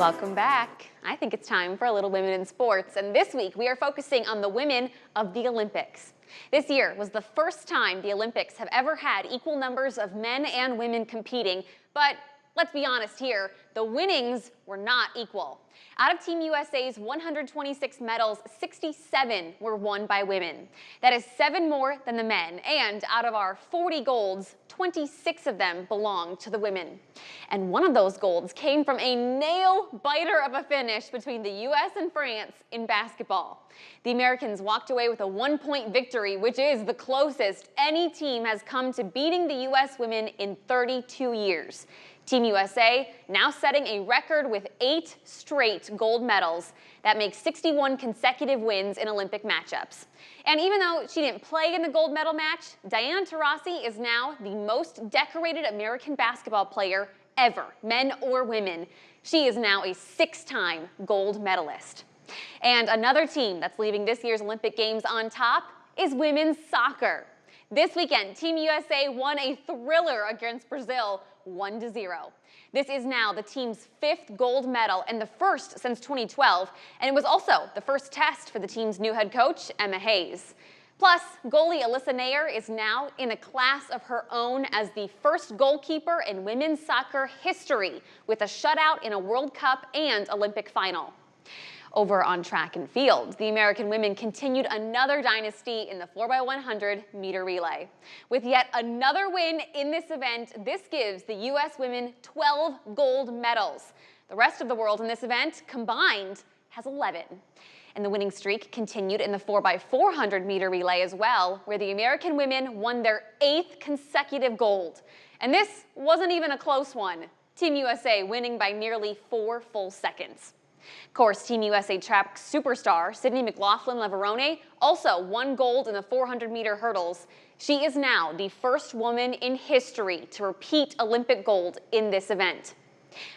Welcome back. I think it's time for a little women in sports, and this week we are focusing on the women of the Olympics. This year was the first time the Olympics have ever had equal numbers of men and women competing, but let's be honest here, the winnings were not equal. Out of Team USA's 126 medals, 67 were won by women. That is 7 more than the men, and out of our 40 golds, 26 of them belong to the women. And one of those golds came from a nail-biter of a finish between the US and France in basketball. The Americans walked away with a 1-point victory, which is the closest any team has come to beating the US women in 32 years. Team USA now setting a record with 8 straight gold medals. That makes 61 consecutive wins in Olympic matchups. And even though she didn't play in the gold medal match, Diana Taurasi is now the most decorated American basketball player ever, men or women. She is now a 6-time gold medalist. And another team that's leaving this year's Olympic Games on top is women's soccer. This weekend, Team USA won a thriller against Brazil, 1-0. This is now the team's 5th gold medal and the first since 2012, and it was also the first test for the team's new head coach, Emma Hayes. Plus, goalie Alyssa Naeher is now in a class of her own as the first goalkeeper in women's soccer history with a shutout in a World Cup and Olympic final. Over on track and field, the American women continued another dynasty in the 4x100 meter relay. With yet another win in this event, this gives the U.S. women 12 gold medals. The rest of the world in this event combined has 11. And the winning streak continued in the 4x400 meter relay as well, where the American women won their 8th consecutive gold. And this wasn't even a close one. Team USA winning by nearly 4 full seconds. Of course, Team USA track superstar Sydney McLaughlin-Leverone also won gold in the 400-meter hurdles. She is now the first woman in history to repeat Olympic gold in this event.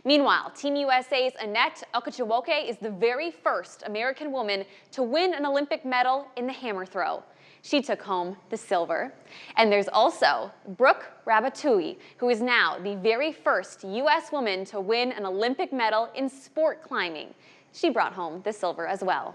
Meanwhile, Team USA's Annette Okachiwoke is the very first American woman to win an Olympic medal in the hammer throw. She took home the silver. And there's also Brooke Raboutou, who is now the very first U.S. woman to win an Olympic medal in sport climbing. She brought home the silver as well.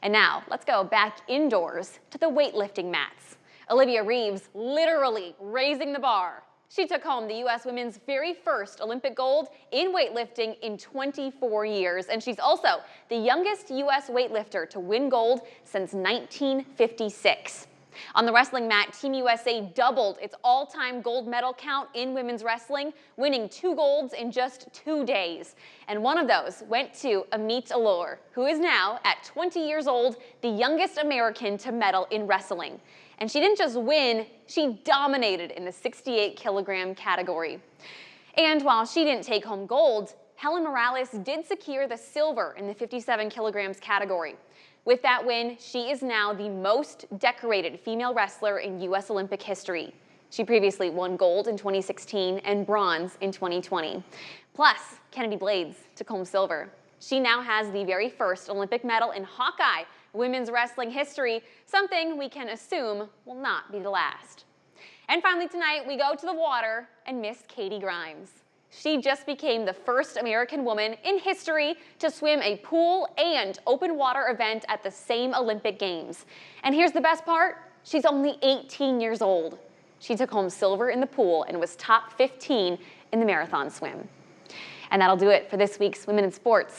And now, let's go back indoors to the weightlifting mats. Olivia Reeves literally raising the bar. She took home the U.S. women's very first Olympic gold in weightlifting in 24 years, and she's also the youngest U.S. weightlifter to win gold since 1956. On the wrestling mat, Team USA doubled its all-time gold medal count in women's wrestling, winning 2 golds in just 2 days. And one of those went to Amit Alor, who is now, at 20 years old, the youngest American to medal in wrestling. And she didn't just win, she dominated in the 68-kilogram category. And while she didn't take home gold, Helen Morales did secure the silver in the 57 kilograms category. With that win, she is now the most decorated female wrestler in U.S. Olympic history. She previously won gold in 2016 and bronze in 2020. Plus, Kennedy Blades took home silver. She now has the very first Olympic medal in Hawkeye women's wrestling history, something we can assume will not be the last. And finally tonight, we go to the water and Miss Katie Grimes. She just became the first American woman in history to swim a pool and open water event at the same Olympic Games. And here's the best part, she's only 18 years old. She took home silver in the pool and was top 15 in the marathon swim. And that'll do it for this week's Women in Sports.